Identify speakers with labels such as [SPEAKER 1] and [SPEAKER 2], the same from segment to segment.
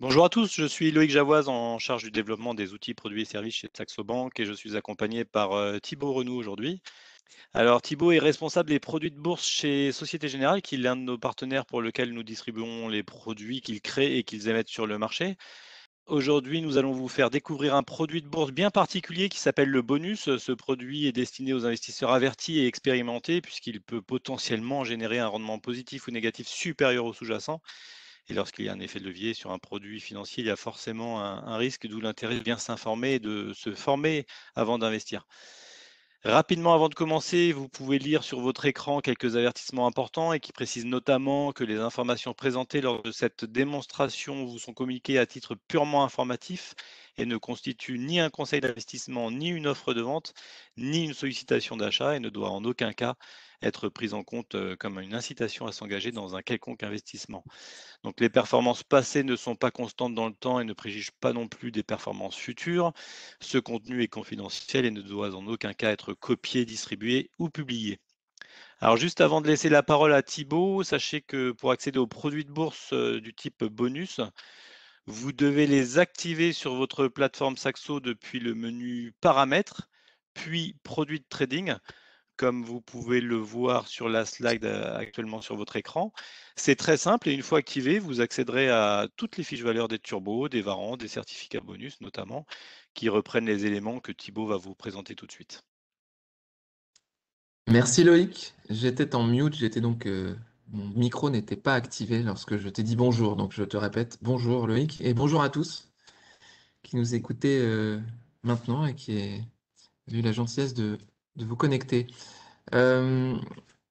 [SPEAKER 1] Bonjour à tous, je suis Loïc Javoise en charge du développement des outils, produits et services chez Saxo Bank et je suis accompagné par Thibaut Renou aujourd'hui. Alors Thibaut est responsable des produits de bourse chez Société Générale, qui est l'un de nos partenaires pour lequel nous distribuons les produits qu'ils créent et qu'ils émettent sur le marché. Aujourd'hui, nous allons vous faire découvrir un produit de bourse bien particulier qui s'appelle le bonus. Ce produit est destiné aux investisseurs avertis et expérimentés puisqu'il peut potentiellement générer un rendement positif ou négatif supérieur au sous-jacent. Et lorsqu'il y a un effet de levier sur un produit financier, il y a forcément un risque, d'où l'intérêt de bien s'informer et de se former avant d'investir. Rapidement, avant de commencer, vous pouvez lire sur votre écran quelques avertissements importants et qui précisent notamment que les informations présentées lors de cette démonstration vous sont communiquées à titre purement informatif et ne constituent ni un conseil d'investissement, ni une offre de vente, ni une sollicitation d'achat et ne doit en aucun cas être prise en compte comme une incitation à s'engager dans un quelconque investissement. Donc les performances passées ne sont pas constantes dans le temps et ne préjugent pas non plus des performances futures. Ce contenu est confidentiel et ne doit en aucun cas être copié, distribué ou publié. Alors juste avant de laisser la parole à Thibaut, sachez que pour accéder aux produits de bourse du type bonus, vous devez les activer sur votre plateforme Saxo depuis le menu paramètres, puis produits de trading comme vous pouvez le voir sur la slide actuellement sur votre écran. C'est très simple et une fois activé, vous accéderez à toutes les fiches valeurs des turbos, des varants, des certificats bonus notamment, qui reprennent les éléments que Thibaut va vous présenter tout de suite.
[SPEAKER 2] Merci Loïc. J'étais en mute, mon micro n'était pas activé lorsque je t'ai dit bonjour. Donc je te répète bonjour Loïc et bonjour à tous qui nous écoutez maintenant et qui ont eu la gentillesse de vous connecter. Euh,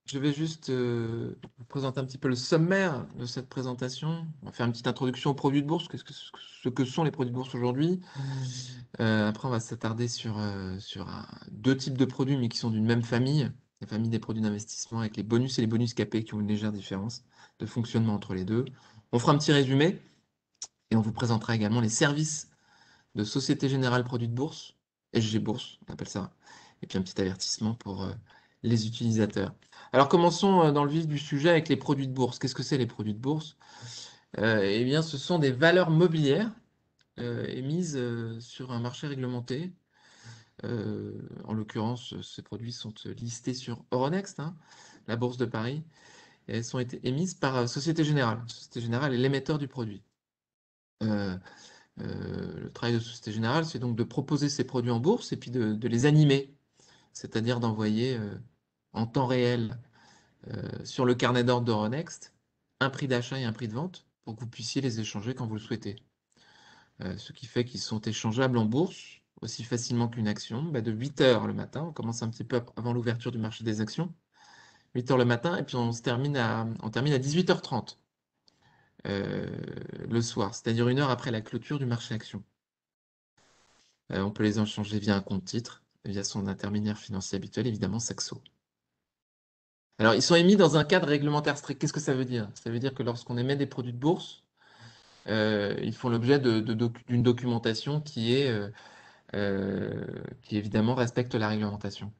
[SPEAKER 2] je vais juste vous présenter un petit peu le sommaire de cette présentation. On va faire une petite introduction aux produits de bourse, ce que sont les produits de bourse aujourd'hui. Après, on va s'attarder sur deux types de produits, mais qui sont d'une même famille, la famille des produits d'investissement avec les bonus et les bonus capés qui ont une légère différence de fonctionnement entre les deux. On fera un petit résumé et on vous présentera également les services de Société Générale Produits de Bourse, SG Bourse, on appelle ça, et puis un petit avertissement pour les utilisateurs. Alors commençons dans le vif du sujet avec les produits de bourse. Qu'est-ce que c'est les produits de bourse? Eh bien, ce sont des valeurs mobilières émises sur un marché réglementé. En l'occurrence, ces produits sont listés sur Euronext, hein, la bourse de Paris, et elles ont été émises par Société Générale. Société Générale est l'émetteur du produit. Euh, le travail de Société Générale, c'est donc de proposer ces produits en bourse et puis de les animer, c'est-à-dire d'envoyer en temps réel sur le carnet d'ordre d'Euronext un prix d'achat et un prix de vente pour que vous puissiez les échanger quand vous le souhaitez. Ce qui fait qu'ils sont échangeables en bourse aussi facilement qu'une action, de 8 heures le matin, on commence un petit peu avant l'ouverture du marché des actions, 8 heures le matin, et puis on termine à 18h30 le soir, c'est-à-dire une heure après la clôture du marché action. On peut les échanger via un compte titre, via son intermédiaire financier habituel, évidemment Saxo. Alors, ils sont émis dans un cadre réglementaire strict. Qu'est-ce que ça veut dire? Ça veut dire que lorsqu'on émet des produits de bourse, ils font l'objet d'une documentation qui évidemment respecte la réglementation.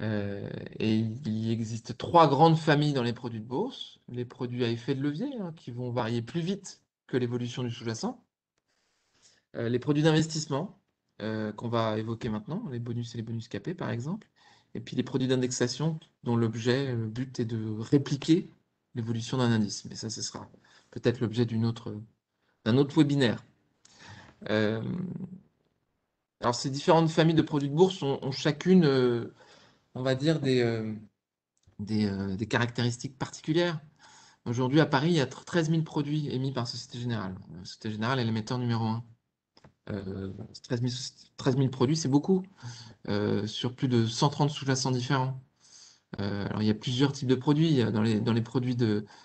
[SPEAKER 2] Et il existe trois grandes familles dans les produits de bourse. Les produits à effet de levier, hein, qui vont varier plus vite que l'évolution du sous-jacent. Les produits d'investissement, qu'on va évoquer maintenant, les bonus et les bonus capés par exemple. Et puis les produits d'indexation, dont le but est de répliquer l'évolution d'un indice. Mais ça, ce sera peut-être l'objet d'un autre webinaire. Euh, alors ces différentes familles de produits de bourse ont chacune, on va dire, des caractéristiques particulières. Aujourd'hui, à Paris, il y a 13 000 produits émis par Société Générale. Société Générale est l'émetteur numéro un. 13 000 produits, c'est beaucoup, sur plus de 130 sous-jacents différents. Alors, il y a plusieurs types de produits. Dans les produits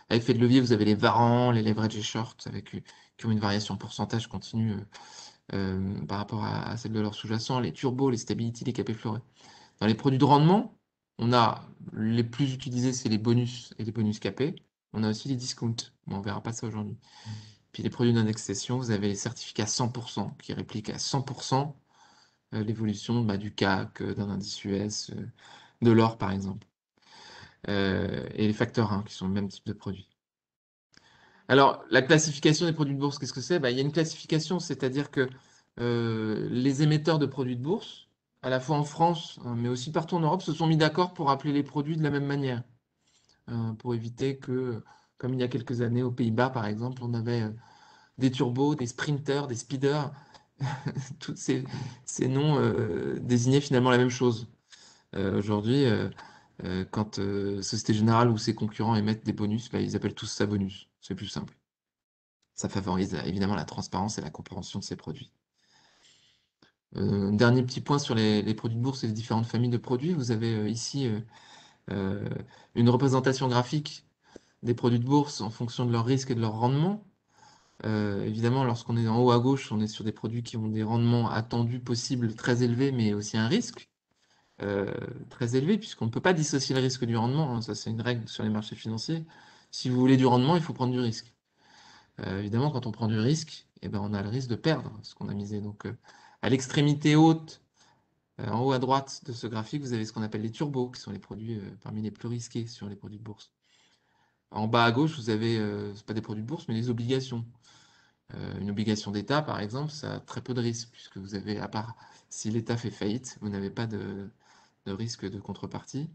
[SPEAKER 2] à effet de levier, vous avez les varants, les leverage et short, qui ont une variation en pourcentage continue par rapport à celle de leur sous-jacent, les turbos, les stability, les capés florés. Dans les produits de rendement, on a les plus utilisés, c'est les bonus et les bonus capés. On a aussi les discounts, mais on ne verra pas ça aujourd'hui. Puis les produits d'indexation, vous avez les certificats 100% qui répliquent à 100% l'évolution du CAC, d'un indice US, de l'or par exemple. Et les facteurs 1 qui sont le même type de produit. Alors, la classification des produits de bourse, qu'est-ce que c'est? Il y a une classification, c'est-à-dire que les émetteurs de produits de bourse, à la fois en France, hein, mais aussi partout en Europe, se sont mis d'accord pour appeler les produits de la même manière, pour éviter que, comme il y a quelques années aux Pays-Bas, par exemple, on avait des turbos, des sprinters, des speeders, tous ces noms désignaient finalement la même chose. Aujourd'hui, quand Société Générale ou ses concurrents émettent des bonus, ils appellent tous ça bonus. C'est plus simple. Ça favorise évidemment la transparence et la compréhension de ces produits. Dernier petit point sur les produits de bourse et les différentes familles de produits. Vous avez ici euh, une représentation graphique des produits de bourse en fonction de leur risque et de leur rendement. Évidemment, lorsqu'on est en haut à gauche, on est sur des produits qui ont des rendements attendus possibles très élevés, mais aussi un risque euh, très élevé, puisqu'on ne peut pas dissocier le risque du rendement, hein. Ça, c'est une règle sur les marchés financiers. Si vous voulez du rendement, il faut prendre du risque. Évidemment, quand on prend du risque, on a le risque de perdre ce qu'on a misé. Donc, à l'extrémité haute, en haut à droite de ce graphique, vous avez ce qu'on appelle les turbos, qui sont les produits parmi les plus risqués sur les produits de bourse. En bas à gauche, vous avez, c'est pas des produits de bourse, mais les obligations. Une obligation d'État, par exemple, ça a très peu de risques, puisque vous avez, à part si l'État fait faillite, vous n'avez pas de risque de contrepartie,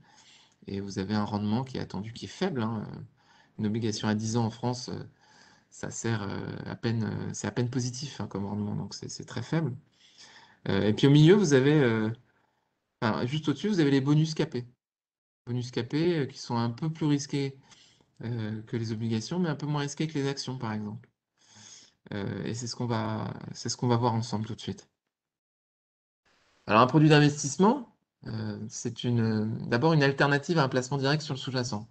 [SPEAKER 2] et vous avez un rendement qui est attendu, qui est faible, hein. Une obligation à 10 ans en France, ça sert à peine, c'est à peine positif, hein, comme rendement, donc c'est très faible. Et puis au milieu, vous avez, enfin, juste au-dessus, vous avez les bonus capés. Bonus capés qui sont un peu plus risqués que les obligations, mais un peu moins risqués que les actions, par exemple. Et c'est ce qu'on va voir ensemble tout de suite. Alors, un produit d'investissement, c'est d'abord une alternative à un placement direct sur le sous-jacent.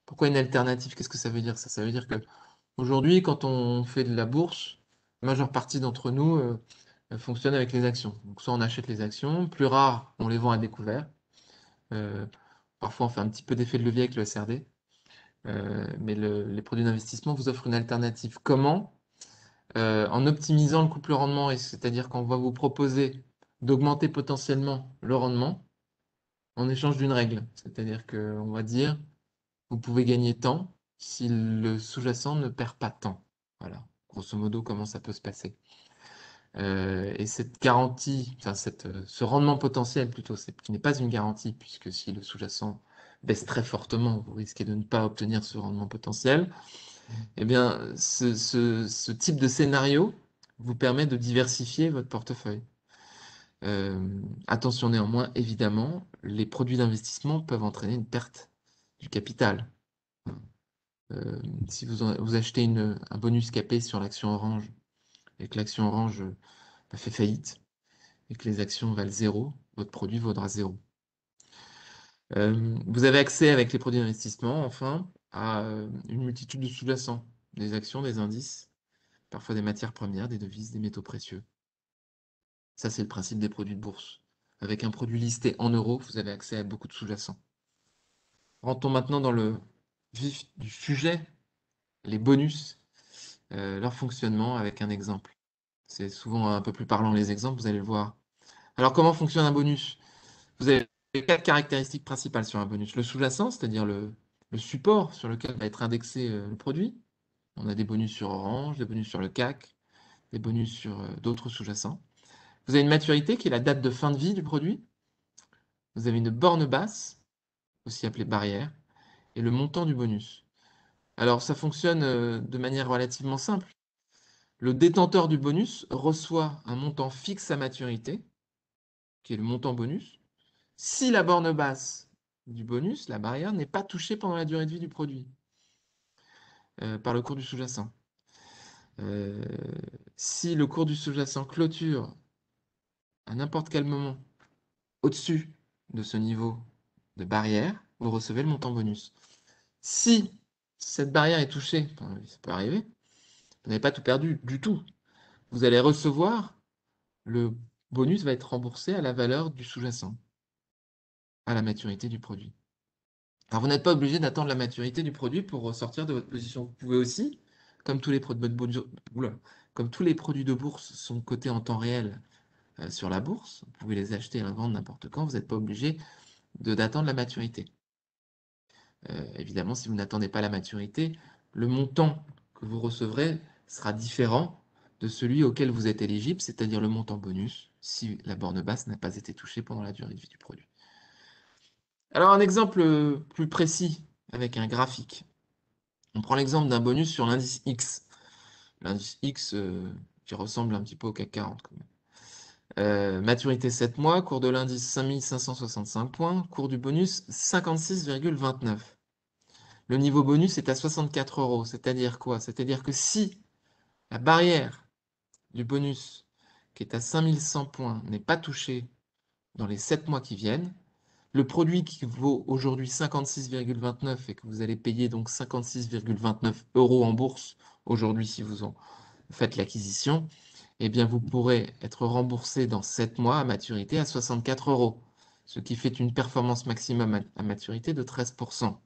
[SPEAKER 2] Pourquoi une alternative? Qu'est-ce que ça veut dire ça? Ça veut dire que aujourd'hui, quand on fait de la bourse, la majeure partie d'entre nous fonctionne avec les actions. Donc, soit on achète les actions, plus rare, on les vend à découvert. Euh, Parfois, on fait un petit peu d'effet de levier avec le SRD. Mais les produits d'investissement vous offrent une alternative. Comment? En optimisant le couple rendement, c'est-à-dire qu'on va vous proposer d'augmenter potentiellement le rendement en échange d'une règle. C'est-à-dire qu'on va dire, vous pouvez gagner tant si le sous-jacent ne perd pas tant. Voilà, grosso modo, comment ça peut se passer. Et cette garantie, enfin ce rendement potentiel plutôt, qui n'est pas une garantie, puisque si le sous-jacent baisse très fortement, vous risquez de ne pas obtenir ce rendement potentiel. Eh bien, ce type de scénario vous permet de diversifier votre portefeuille. Attention néanmoins, évidemment, les produits d'investissement peuvent entraîner une perte du capital. Si vous achetez un bonus capé sur l'action Orange et que l'action Orange fait faillite et que les actions valent zéro, votre produit vaudra zéro. Vous avez accès avec les produits d'investissement, enfin, à une multitude de sous-jacents, des actions, des indices, parfois des matières premières, des devises, des métaux précieux. Ça, c'est le principe des produits de bourse. Avec un produit listé en euros, vous avez accès à beaucoup de sous-jacents. Rentrons maintenant dans le vif du sujet, les bonus, leur fonctionnement avec un exemple. C'est souvent un peu plus parlant les exemples, vous allez le voir. Alors, comment fonctionne un bonus? Vous avez quatre caractéristiques principales sur un bonus. Le sous-jacent, c'est-à-dire le support sur lequel va être indexé le produit. On a des bonus sur Orange, des bonus sur le CAC, des bonus sur d'autres sous-jacents. Vous avez une maturité qui est la date de fin de vie du produit. Vous avez une borne basse, aussi appelée barrière, et le montant du bonus. Alors, ça fonctionne de manière relativement simple. Le détenteur du bonus reçoit un montant fixe à maturité, qui est le montant bonus, si la borne basse du bonus, la barrière, n'est pas touchée pendant la durée de vie du produit par le cours du sous-jacent. Euh, Si le cours du sous-jacent clôture à n'importe quel moment au-dessus de ce niveau de barrière, vous recevez le montant bonus. Si cette barrière est touchée, enfin, ça peut arriver, vous n'avez pas tout perdu du tout. Vous allez recevoir, le bonus va être remboursé à la valeur du sous-jacent, à la maturité du produit. Alors, vous n'êtes pas obligé d'attendre la maturité du produit pour ressortir de votre position. Vous pouvez aussi, comme tous les produits de bourse sont cotés en temps réel sur la bourse, vous pouvez les acheter et les vendre n'importe quand, vous n'êtes pas obligé d'attendre la maturité. Évidemment, si vous n'attendez pas la maturité, le montant que vous recevrez sera différent de celui auquel vous êtes éligible, c'est-à-dire le montant bonus, si la borne basse n'a pas été touchée pendant la durée de vie du produit. Alors, un exemple plus précis avec un graphique. On prend l'exemple d'un bonus sur l'indice X. L'indice X qui ressemble un petit peu au CAC 40 quand même. Maturité 7 mois, cours de l'indice 5565 points, cours du bonus 56,29. Le niveau bonus est à 64 euros, c'est-à-dire quoi? C'est-à-dire que si la barrière du bonus qui est à 5100 points n'est pas touchée dans les 7 mois qui viennent, le produit qui vaut aujourd'hui 56,29 et que vous allez payer donc 56,29 euros en bourse aujourd'hui si vous en faites l'acquisition, eh bien vous pourrez être remboursé dans 7 mois à maturité à 64 euros, ce qui fait une performance maximum à maturité de 13%.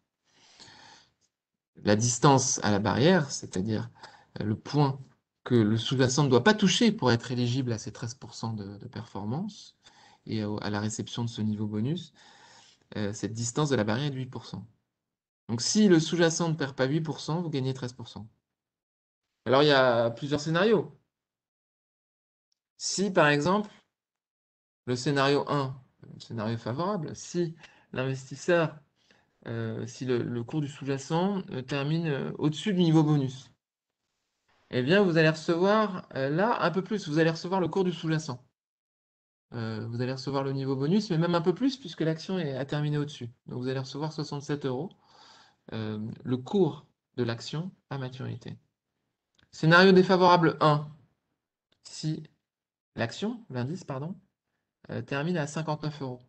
[SPEAKER 2] La distance à la barrière, c'est-à-dire le point que le sous-jacent ne doit pas toucher pour être éligible à ces 13% de performance et à la réception de ce niveau bonus, cette distance de la barrière est de 8%. Donc si le sous-jacent ne perd pas 8%, vous gagnez 13%. Alors il y a plusieurs scénarios. Si par exemple, le scénario 1, le scénario favorable, si l'investisseur, si le cours du sous-jacent termine au-dessus du niveau bonus, eh bien vous allez recevoir là un peu plus, vous allez recevoir le cours du sous-jacent. Vous allez recevoir le niveau bonus, mais même un peu plus puisque l'action a terminé au-dessus. Donc vous allez recevoir 67 euros, le cours de l'action à maturité. Scénario défavorable 1, si l'action, l'indice, pardon, termine à 59 euros.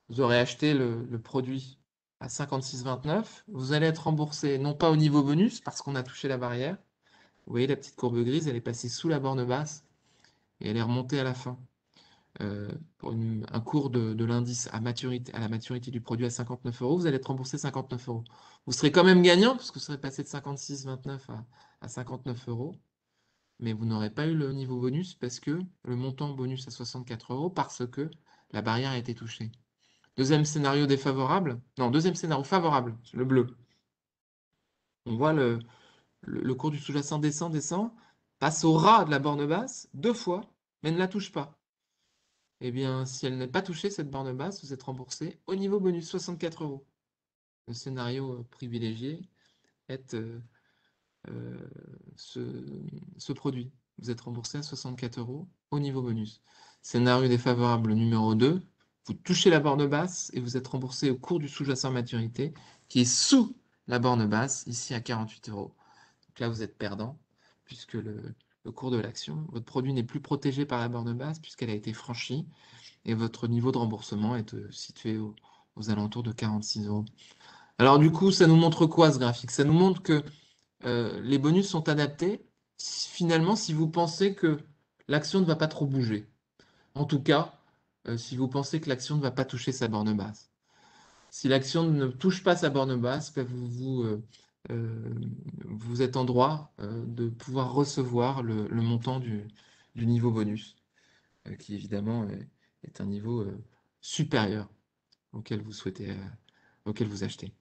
[SPEAKER 2] Vous aurez acheté le produit à 56,29. Vous allez être remboursé non pas au niveau bonus parce qu'on a touché la barrière. Vous voyez la petite courbe grise, elle est passée sous la borne basse et elle est remontée à la fin. Pour un cours de l'indice à la maturité du produit à 59 euros, vous allez être remboursé 59 euros. Vous serez quand même gagnant parce que vous serez passé de 56,29 à 59 euros. Mais vous n'aurez pas eu le niveau bonus parce que le montant bonus à 64 euros parce que la barrière a été touchée. Deuxième scénario défavorable, non, deuxième scénario favorable, le bleu. On voit le cours du sous-jacent descend, passe au ras de la borne basse 2 fois, mais ne la touche pas. Eh bien, si elle n'est pas touchée, cette borne basse, vous êtes remboursé au niveau bonus 64 euros. Le scénario privilégié est ce produit. Vous êtes remboursé à 64 euros au niveau bonus. Scénario défavorable numéro 2, vous touchez la borne basse et vous êtes remboursé au cours du sous-jacent maturité qui est sous la borne basse, ici à 48 euros. Donc là, vous êtes perdant puisque le cours de l'action, votre produit n'est plus protégé par la borne basse puisqu'elle a été franchie et votre niveau de remboursement est situé aux alentours de 46 euros. Alors du coup, ça nous montre quoi ce graphique? Ça nous montre que les bonus sont adaptés finalement si vous pensez que l'action ne va pas trop bouger. En tout cas, si vous pensez que l'action ne va pas toucher sa borne basse. Si l'action ne touche pas sa borne basse, ben vous êtes en droit de pouvoir recevoir le montant du niveau bonus, qui évidemment est un niveau supérieur auquel vous souhaitez, auquel vous achetez.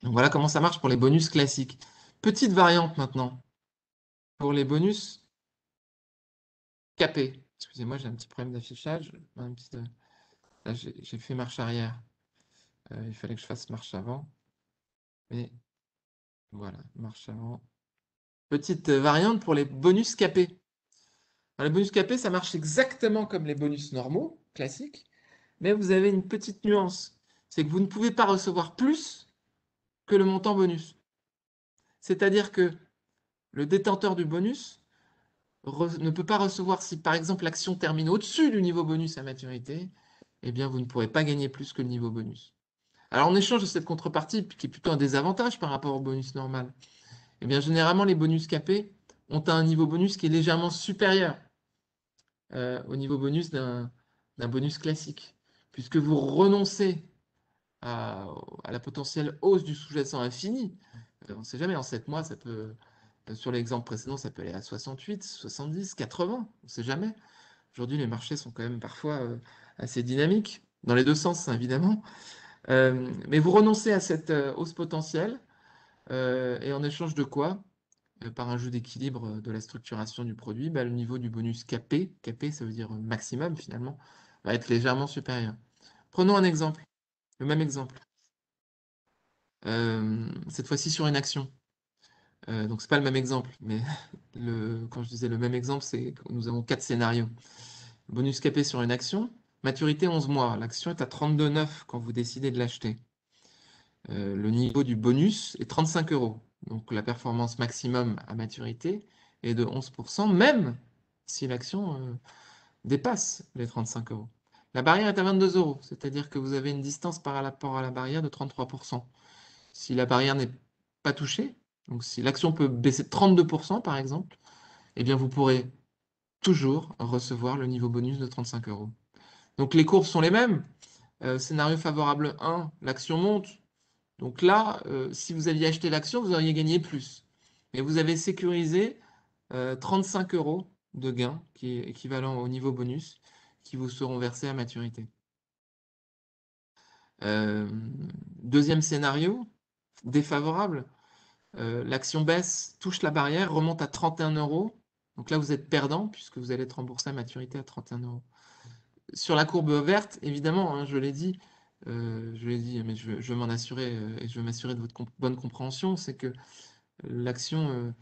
[SPEAKER 2] Donc voilà comment ça marche pour les bonus classiques. Petite variante maintenant. Pour les bonus capés. Excusez-moi, j'ai un petit problème d'affichage. Là, j'ai fait marche arrière. Il fallait que je fasse marche avant. Mais voilà, marche avant. Petite variante pour les bonus capés. Alors, les bonus capés, ça marche exactement comme les bonus normaux, classiques. Mais vous avez une petite nuance. C'est que vous ne pouvez pas recevoir plus que le montant bonus. C'est-à-dire que le détenteur du bonus ne peut pas recevoir, si par exemple l'action termine au-dessus du niveau bonus à maturité, eh bien vous ne pourrez pas gagner plus que le niveau bonus. Alors en échange de cette contrepartie, qui est plutôt un désavantage par rapport au bonus normal, eh bien généralement les bonus capés ont un niveau bonus qui est légèrement supérieur au niveau bonus d'un bonus classique, puisque vous renoncez à la potentielle hausse du sous-jacent infini. On ne sait jamais, en 7 mois, ça peut, sur l'exemple précédent, ça peut aller à 68, 70, 80, on ne sait jamais. Aujourd'hui, les marchés sont quand même parfois assez dynamiques, dans les deux sens, hein, évidemment. Mais vous renoncez à cette hausse potentielle, et en échange de quoi? par un jeu d'équilibre de la structuration du produit, le niveau du bonus capé, capé ça veut dire maximum finalement, va être légèrement supérieur. Prenons un exemple, le même exemple. Cette fois-ci sur une action. Donc c'est pas le même exemple, mais quand je disais le même exemple, c'est que nous avons 4 scénarios. Bonus capé sur une action, maturité 11 mois. L'action est à 32,9 quand vous décidez de l'acheter. Le niveau du bonus est 35 euros. Donc la performance maximum à maturité est de 11%, même si l'action dépasse les 35 euros. La barrière est à 22 euros, c'est-à-dire que vous avez une distance par rapport à la barrière de 33%. Si la barrière n'est pas touchée, donc si l'action peut baisser de 32% par exemple, eh bien vous pourrez toujours recevoir le niveau bonus de 35 euros. Donc les courbes sont les mêmes. Scénario favorable 1, l'action monte. Donc là, si vous aviez acheté l'action, vous auriez gagné plus. Mais vous avez sécurisé 35 euros de gain, qui est équivalent au niveau bonus, qui vous seront versés à maturité. Deuxième scénario, défavorable. L'action baisse, touche la barrière, remonte à 31 euros. Donc là, vous êtes perdant, puisque vous allez être remboursé à maturité à 31 euros. Sur la courbe verte, évidemment, hein, je l'ai dit, mais je veux m'en assurer et je veux m'assurer de votre bonne compréhension, c'est que l'action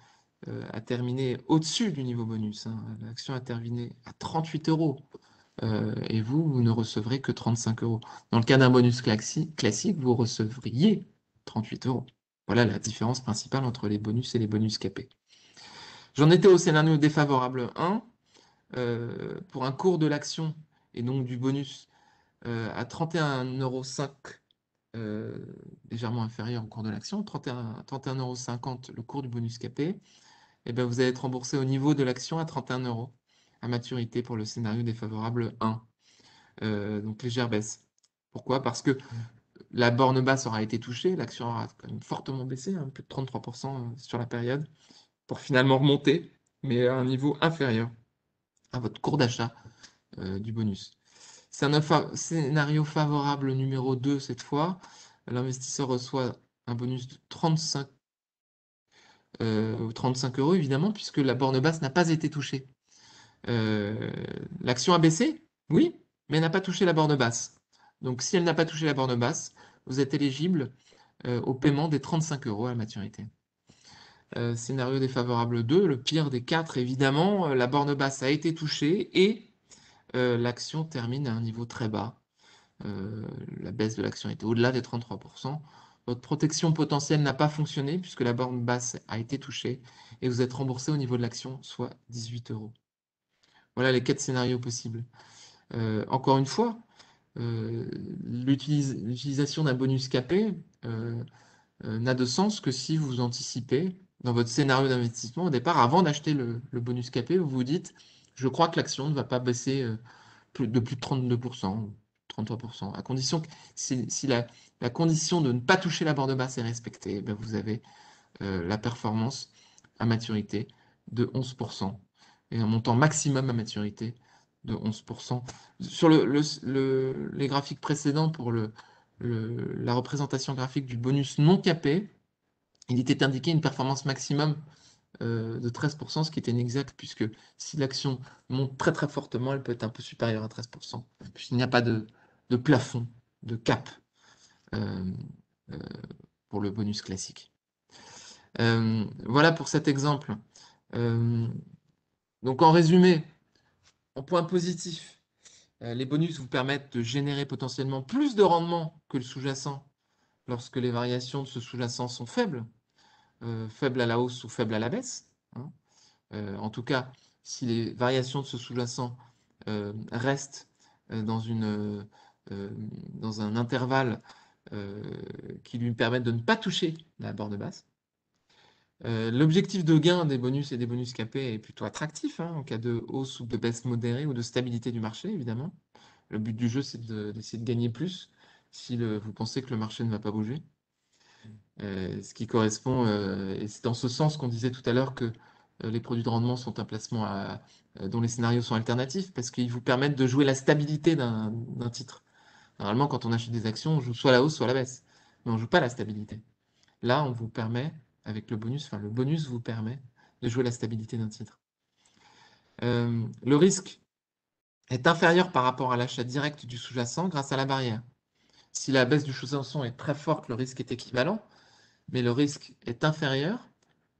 [SPEAKER 2] a terminé au-dessus du niveau bonus, hein. L'action a terminé à 38 euros et vous ne recevrez que 35 euros. Dans le cas d'un bonus classique, vous recevriez 38 euros. Voilà la différence principale entre les bonus et les bonus capés. J'en étais au scénario défavorable 1. Pour un cours de l'action et donc du bonus à 31,5 €, légèrement inférieur au cours de l'action, 31,50 € le cours du bonus capé, et ben vous allez être remboursé au niveau de l'action à 31 euros à maturité pour le scénario défavorable 1. Donc légère baisse. Pourquoi? Parce que la borne basse aura été touchée, l'action aura quand même fortement baissé, hein, plus de 33% sur la période, pour finalement remonter, mais à un niveau inférieur à votre cours d'achat du bonus. C'est un scénario favorable numéro 2 cette fois. L'investisseur reçoit un bonus de 35 €, évidemment, puisque la borne basse n'a pas été touchée. L'action a baissé, oui, mais elle n'a pas touché la borne basse. Donc si elle n'a pas touché la borne basse, vous êtes éligible au paiement des 35 euros à la maturité. Scénario défavorable 2, le pire des 4, évidemment, la borne basse a été touchée et l'action termine à un niveau très bas. La baisse de l'action était au-delà des 33%. Votre protection potentielle n'a pas fonctionné puisque la borne basse a été touchée et vous êtes remboursé au niveau de l'action, soit 18 euros. Voilà les 4 scénarios possibles. Encore une fois, l'utilisation d'un bonus capé n'a de sens que si vous anticipez dans votre scénario d'investissement au départ, avant d'acheter le bonus capé, vous vous dites, je crois que l'action ne va pas baisser de plus de 32%, 33%, à condition que si la condition de ne pas toucher la borne basse est respectée, ben vous avez la performance à maturité de 11% et un montant maximum à maturité de 11%. Sur les graphiques précédents pour la représentation graphique du bonus non capé, il était indiqué une performance maximum de 13%, ce qui était inexact, puisque si l'action monte très très fortement, elle peut être un peu supérieure à 13%, puisqu'il n'y a pas de plafond, de cap euh, euh, pour le bonus classique. Voilà pour cet exemple. Donc en résumé, en point positif, les bonus vous permettent de générer potentiellement plus de rendement que le sous-jacent lorsque les variations de ce sous-jacent sont faibles, faibles à la hausse ou faibles à la baisse, hein. En tout cas, si les variations de ce sous-jacent restent dans dans un intervalle qui lui permettent de ne pas toucher la borne basse. L'objectif de gain des bonus et des bonus capés est plutôt attractif, hein, en cas de hausse ou de baisse modérée ou de stabilité du marché, évidemment. Le but du jeu, c'est d'essayer de gagner plus si vous pensez que le marché ne va pas bouger. Ce qui correspond, et c'est dans ce sens qu'on disait tout à l'heure que les produits de rendement sont un placement dont les scénarios sont alternatifs, parce qu'ils vous permettent de jouer la stabilité d'un titre. Normalement, quand on achète des actions, on joue soit la hausse, soit la baisse, mais on ne joue pas la stabilité. Là, on vous permet, avec le bonus. Enfin, le bonus vous permet de jouer la stabilité d'un titre. Le risque est inférieur par rapport à l'achat direct du sous-jacent grâce à la barrière. Si la baisse du sous-jacent est très forte, le risque est équivalent, mais le risque est inférieur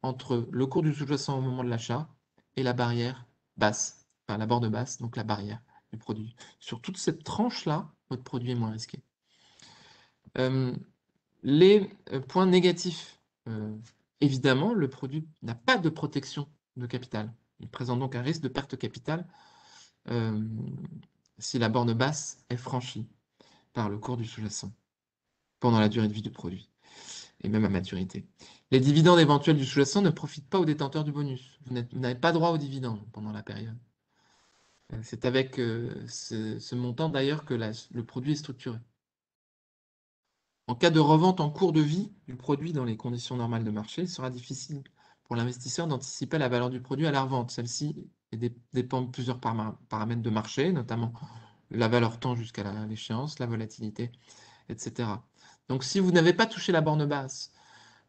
[SPEAKER 2] entre le cours du sous-jacent au moment de l'achat et la barrière basse, enfin la borne basse, donc la barrière du produit. Sur toute cette tranche-là, votre produit est moins risqué. Les points négatifs, évidemment, le produit n'a pas de protection de capital. Il présente donc un risque de perte de capital si la borne basse est franchie par le cours du sous-jacent pendant la durée de vie du produit et même à maturité. Les dividendes éventuels du sous-jacent ne profitent pas aux détenteurs du bonus. Vous n'avez pas droit aux dividendes pendant la période. C'est avec ce montant d'ailleurs que le produit est structuré. En cas de revente en cours de vie du produit dans les conditions normales de marché, il sera difficile pour l'investisseur d'anticiper la valeur du produit à la revente. Celle-ci dépend de plusieurs paramètres de marché, notamment la valeur temps jusqu'à l'échéance, la volatilité, etc. Donc si vous n'avez pas touché la borne basse,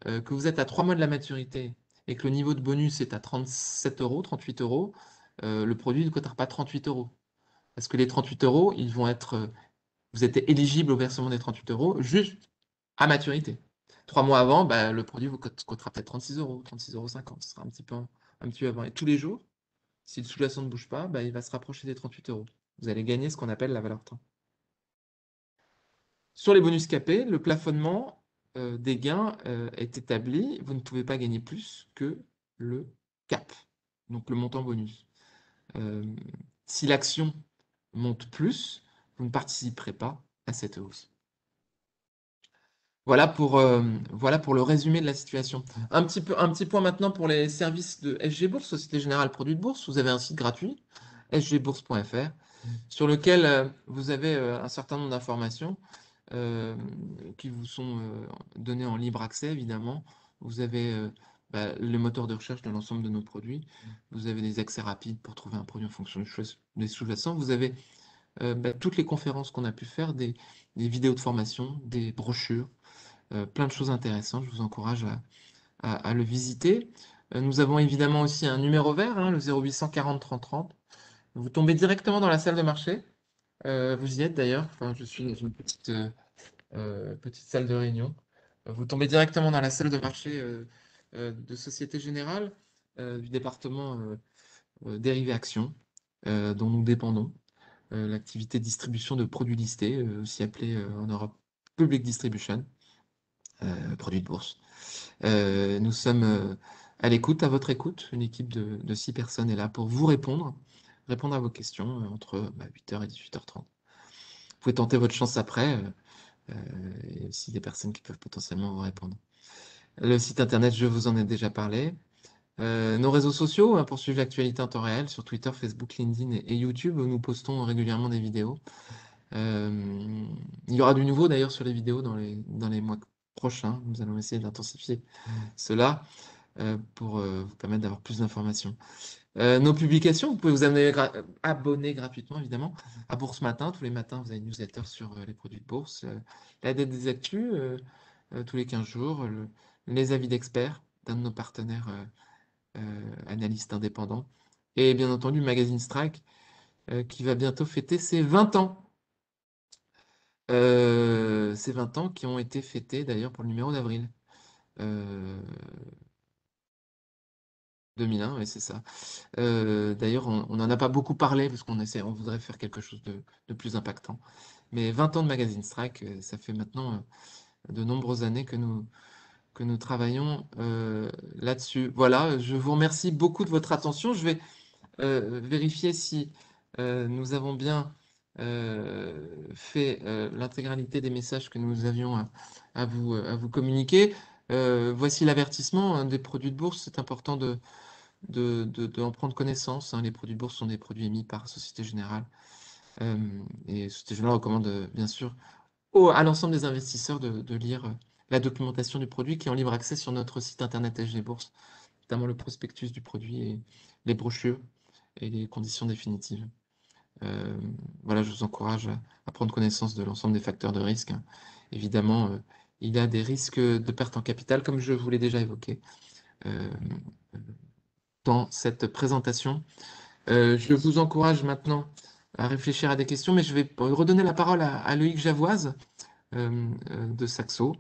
[SPEAKER 2] que vous êtes à 3 mois de la maturité et que le niveau de bonus est à 37 euros, 38 euros, le produit ne coûtera pas 38 euros. Parce que les 38 euros, ils vont être, vous êtes éligible au versement des 38 euros juste à maturité. 3 mois avant, bah, le produit vous coûtera peut-être 36 euros, 36,50 €. Ce sera un petit peu avant. Et tous les jours, si le sous-jacent ne bouge pas, bah, il va se rapprocher des 38 euros. Vous allez gagner ce qu'on appelle la valeur temps. Sur les bonus capés, le plafonnement des gains est établi. Vous ne pouvez pas gagner plus que le cap, donc le montant bonus. Si l'action monte plus, vous ne participerez pas à cette hausse. Voilà pour le résumé de la situation. Un petit point maintenant pour les services de SG Bourse, Société Générale Produits de Bourse. Vous avez un site gratuit, sgbourse.fr, sur lequel vous avez un certain nombre d'informations qui vous sont données en libre accès, évidemment. Vous avez le moteur de recherche de l'ensemble de nos produits. Vous avez des accès rapides pour trouver un produit en fonction des sous-jacents. Vous avez toutes les conférences qu'on a pu faire, des vidéos de formation, des brochures, plein de choses intéressantes. Je vous encourage à le visiter. Nous avons évidemment aussi un numéro vert, hein, le 0800 40 30 30. Vous tombez directement dans la salle de marché. Vous y êtes d'ailleurs. Enfin, je suis dans une petite salle de réunion. Vous tombez directement dans la salle de marché de Société Générale, du département dérivés actions, dont nous dépendons. L'activité de distribution de produits listés, aussi appelée en Europe Public Distribution, produits de bourse. Nous sommes à l'écoute, à votre écoute. Une équipe de 6 personnes est là pour vous répondre à vos questions entre 8h et 18h30. Vous pouvez tenter votre chance après, et aussi des personnes qui peuvent potentiellement vous répondre. Le site internet, je vous en ai déjà parlé. Nos réseaux sociaux, hein, pour suivre l'actualité en temps réel, sur Twitter, Facebook, LinkedIn et YouTube, où nous postons régulièrement des vidéos. Il y aura du nouveau d'ailleurs sur les vidéos dans les mois prochains. Nous allons essayer d'intensifier cela pour vous permettre d'avoir plus d'informations. Nos publications, vous pouvez vous abonner gratuitement, évidemment, à Bourse Matin. Tous les matins, vous avez une newsletter sur les produits de bourse, la dette des actus, tous les 15 jours, les avis d'experts d'un de nos partenaires analystes indépendants, et bien entendu, Magazine Strike, qui va bientôt fêter ses 20 ans. Ces 20 ans qui ont été fêtés d'ailleurs pour le numéro d'avril. 2001, oui, c'est ça. D'ailleurs, on n'en a pas beaucoup parlé parce on voudrait faire quelque chose de plus impactant. Mais 20 ans de Magazine Strike, ça fait maintenant de nombreuses années que nous travaillons là-dessus. Voilà, je vous remercie beaucoup de votre attention. Je vais vérifier si nous avons bien fait l'intégralité des messages que nous avions à vous communiquer. Voici l'avertissement, hein, des produits de bourse. C'est important d'en prendre connaissance, hein. Les produits de bourse sont des produits émis par Société Générale. Et Société Générale recommande bien sûr à l'ensemble des investisseurs de lire la documentation du produit qui est en libre accès sur notre site internet SG Bourse, notamment le prospectus du produit et les brochures et les conditions définitives. Voilà, je vous encourage à prendre connaissance de l'ensemble des facteurs de risque, hein. Évidemment, il y a des risques de perte en capital, comme je vous l'ai déjà évoqué euh, dans cette présentation. Je vous encourage maintenant à réfléchir à des questions, mais je vais redonner la parole à Loïc Javoise de Saxo,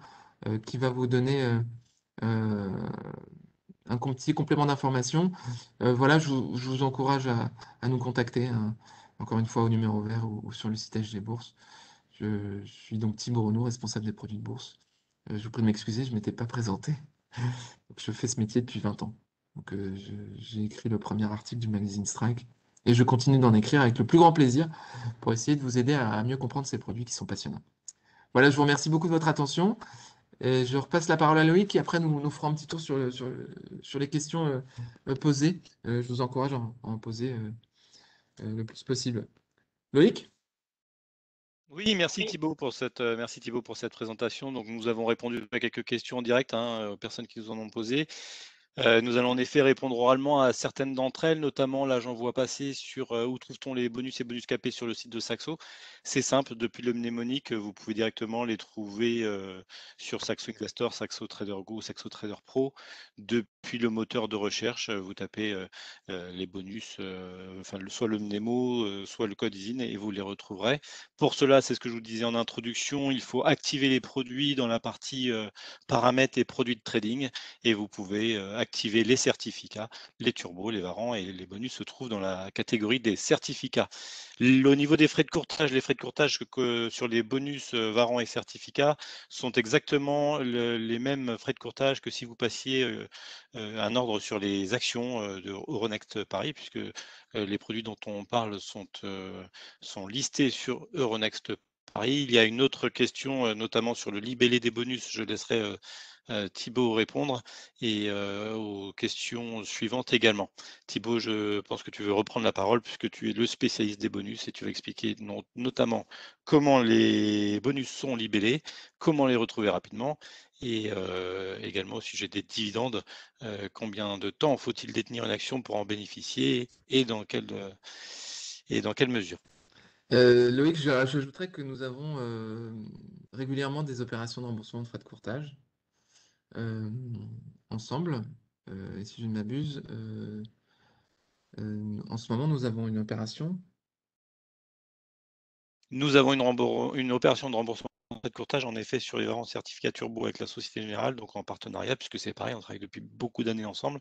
[SPEAKER 2] qui va vous donner euh, un petit complément d'information. Voilà, je vous encourage à nous contacter, hein, encore une fois au numéro vert ou sur le site SG Bourse. Je suis donc Thibaut Renaud, responsable des produits de bourse. Je vous prie de m'excuser, je ne m'étais pas présenté. Donc, je fais ce métier depuis 20 ans. Donc, j'ai écrit le premier article du magazine Strike et je continue d'en écrire avec le plus grand plaisir pour essayer de vous aider à mieux comprendre ces produits qui sont passionnants. Voilà, je vous remercie beaucoup de votre attention. Et je repasse la parole à Loïc et après nous ferons un petit tour sur les questions posées. Je vous encourage à en poser le plus possible. Loïc?
[SPEAKER 1] Oui, merci Thibaut pour cette présentation. Donc, nous avons répondu à quelques questions en direct, hein, aux personnes qui nous en ont posé. Nous allons en effet répondre oralement à certaines d'entre elles, notamment là j'en vois passer sur où trouve-t-on les bonus et bonus capés sur le site de Saxo. C'est simple, depuis le mnémonique, vous pouvez directement les trouver sur Saxo Investor, Saxo Trader Go, Saxo Trader Pro. Depuis le moteur de recherche, vous tapez les bonus, soit le mnémo, soit le code ISIN et vous les retrouverez. Pour cela, c'est ce que je vous disais en introduction, il faut activer les produits dans la partie paramètres et produits de trading et vous pouvez activer les certificats, les turbos, les varants et les bonus se trouvent dans la catégorie des certificats. Au niveau des frais de courtage, les frais de courtage sur les bonus, varants et certificats sont exactement les mêmes frais de courtage que si vous passiez un ordre sur les actions de Euronext Paris, puisque les produits dont on parle sont listés sur Euronext Paris. Il y a une autre question, notamment sur le libellé des bonus. Je laisserai Thibaut répondre et aux questions suivantes également. Thibaut, je pense que tu veux reprendre la parole puisque tu es le spécialiste des bonus et tu vas expliquer notamment comment les bonus sont libellés, comment les retrouver rapidement et également au sujet des dividendes, combien de temps faut-il détenir une action pour en bénéficier et dans quelle mesure.
[SPEAKER 2] Loïc, j'ajouterais que nous avons régulièrement des opérations de remboursement de frais de courtage euh, ensemble. Et si je ne m'abuse, en ce moment, nous avons une opération.
[SPEAKER 1] Nous avons une opération de remboursement de courtage, en effet, sur les variants certificats turbo avec la Société Générale, donc en partenariat, puisque c'est pareil, on travaille depuis beaucoup d'années ensemble.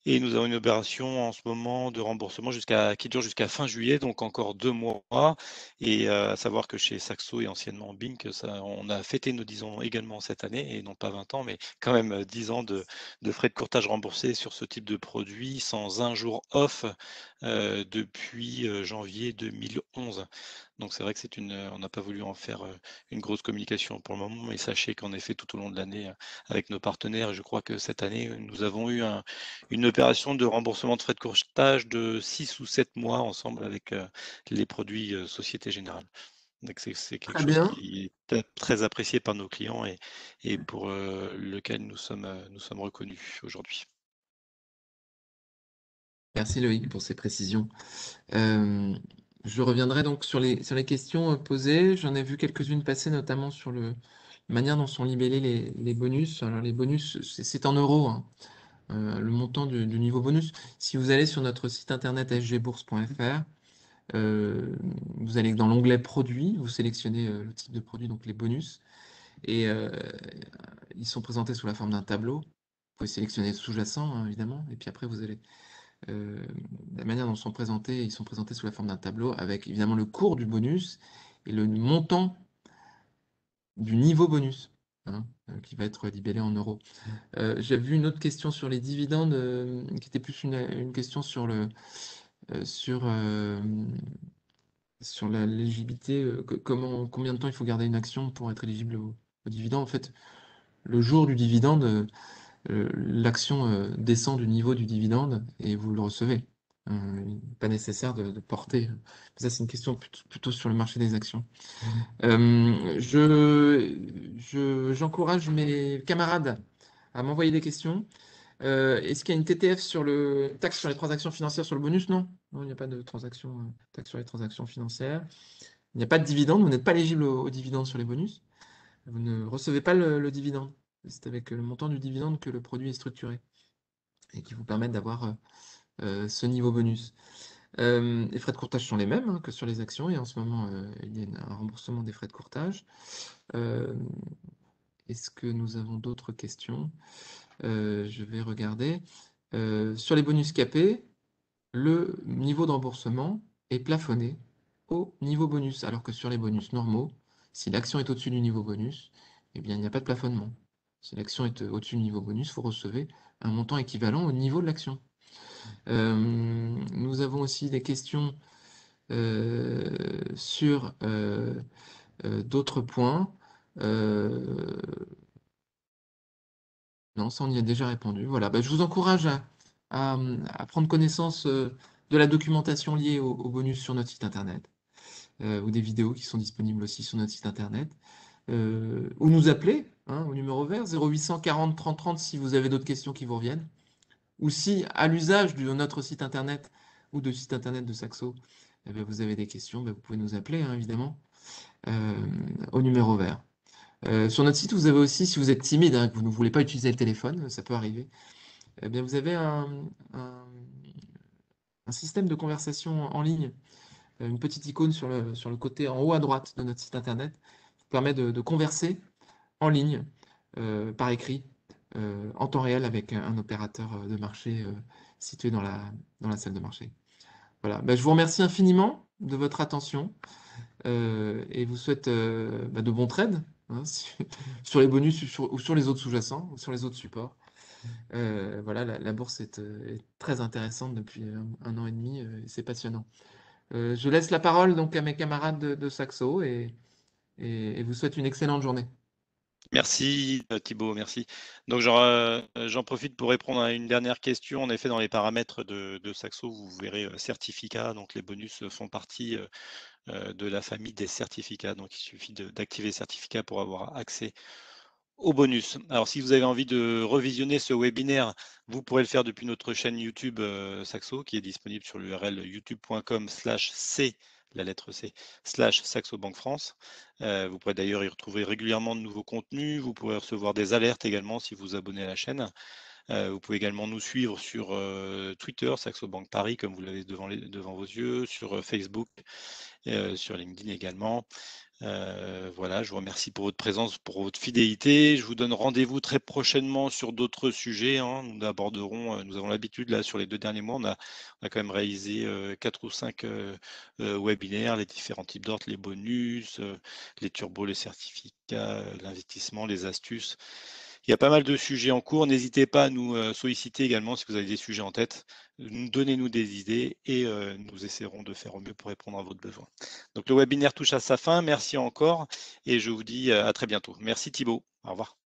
[SPEAKER 1] Et nous avons une opération en ce moment de remboursement qui dure jusqu'à fin juillet, donc encore 2 mois. Et à savoir que chez Saxo et anciennement Bink, on a fêté nos 10 ans également cette année, et non pas 20 ans, mais quand même 10 ans de frais de courtage remboursés sur ce type de produit, sans un jour off depuis janvier 2011. Donc c'est vrai que on n'a pas voulu en faire une grosse communication pour le moment, mais sachez qu'en effet, tout au long de l'année, avec nos partenaires, et je crois que cette année, nous avons eu une opération de remboursement de frais de courtage de 6 ou 7 mois ensemble avec les produits Société Générale. Donc c'est quelque
[SPEAKER 2] Très
[SPEAKER 1] chose
[SPEAKER 2] bien.
[SPEAKER 1] qui est très apprécié par nos clients et pour lequel nous sommes reconnus aujourd'hui.
[SPEAKER 2] Merci Loïc pour ces précisions. Euh, je reviendrai donc sur les questions posées. J'en ai vu quelques-unes passer, notamment sur la manière dont sont libellés les bonus. Alors les bonus, c'est en euros, hein, le montant du niveau bonus. Si vous allez sur notre site internet sgbourse.fr, vous allez dans l'onglet produits, vous sélectionnez le type de produit, donc les bonus, et ils sont présentés sous la forme d'un tableau. Vous pouvez sélectionner le sous-jacent, hein, évidemment, et puis après vous allez euh, la manière dont ils sont présentés sous la forme d'un tableau avec évidemment le cours du bonus et le montant du niveau bonus, hein, qui va être libellé en euros. J'ai vu une autre question sur les dividendes, qui était plus une question sur euh, sur, euh, sur l'éligibilité, combien de temps il faut garder une action pour être éligible au dividende. En fait, le jour du dividende, l'action descend du niveau du dividende et vous le recevez. Il n'est pas nécessaire de porter. Ça, c'est une question plutôt sur le marché des actions. J'encourage mes camarades à m'envoyer des questions. Est-ce qu'il y a une TTF sur le taxe sur les transactions financières sur le bonus? Non, non, il n'y a pas de taxe sur les transactions financières. Il n'y a pas de dividende. Vous n'êtes pas éligible au dividende sur les bonus. Vous ne recevez pas le dividende. C'est avec le montant du dividende que le produit est structuré et qui vous permettent d'avoir ce niveau bonus. Les frais de courtage sont les mêmes que sur les actions et en ce moment, il y a un remboursement des frais de courtage. Est-ce que nous avons d'autres questions? Je vais regarder. Sur les bonus capés, le niveau de remboursement est plafonné au niveau bonus, alors que sur les bonus normaux, si l'action est au-dessus du niveau bonus, eh bien, il n'y a pas de plafonnement. Si l'action est au-dessus du niveau bonus, vous recevez un montant équivalent au niveau de l'action. Nous avons aussi des questions sur d'autres points. Non, ça, on y a déjà répondu. Voilà. Je vous encourage à prendre connaissance de la documentation liée au bonus sur notre site internet, ou des vidéos qui sont disponibles aussi sur notre site internet, ou nous appeler au numéro vert 0800 40 30 30 si vous avez d'autres questions qui vous reviennent, ou si à l'usage de notre site internet ou de site internet de Saxo, vous avez des questions, vous pouvez nous appeler, évidemment, au numéro vert. Sur notre site, vous avez aussi, si vous êtes timide, que vous ne voulez pas utiliser le téléphone, ça peut arriver, vous avez un système de conversation en ligne, une petite icône sur le côté en haut à droite de notre site internet, qui permet de converser en ligne, par écrit, en temps réel avec un opérateur de marché situé dans la salle de marché. Voilà. Je vous remercie infiniment de votre attention et vous souhaite de bons trades sur les bonus ou sur les autres sous-jacents ou sur les autres supports. Voilà, la bourse est très intéressante depuis un an et demi, c'est passionnant. Je laisse la parole donc à mes camarades de Saxo et vous souhaite une excellente journée.
[SPEAKER 1] Merci Thibaut, merci. Donc j'en profite pour répondre à une dernière question. En effet, dans les paramètres de Saxo, vous verrez certificat. Donc les bonus font partie de la famille des certificats. Donc il suffit d'activer certificat pour avoir accès au bonus. Alors si vous avez envie de revisionner ce webinaire, vous pourrez le faire depuis notre chaîne YouTube Saxo qui est disponible sur l'URL youtube.com/c, la lettre C, /Saxo Banque France. Vous pourrez d'ailleurs y retrouver régulièrement de nouveaux contenus. Vous pourrez recevoir des alertes également si vous abonnez à la chaîne. Vous pouvez également nous suivre sur Twitter, Saxo Banque Paris, comme vous l'avez devant vos yeux, sur Facebook, sur LinkedIn également. Voilà, je vous remercie pour votre présence, pour votre fidélité. Je vous donne rendez-vous très prochainement sur d'autres sujets. Nous aborderons, nous avons l'habitude là sur les 2 derniers mois, on a quand même réalisé 4 ou 5 webinaires, les différents types d'ordres, les bonus, les turbos, les certificats, l'investissement, les astuces. Il y a pas mal de sujets en cours. N'hésitez pas à nous solliciter également si vous avez des sujets en tête. Donnez-nous des idées et nous essaierons de faire au mieux pour répondre à votre besoin. Donc le webinaire touche à sa fin. Merci encore et je vous dis à très bientôt. Merci Thibaut. Au revoir.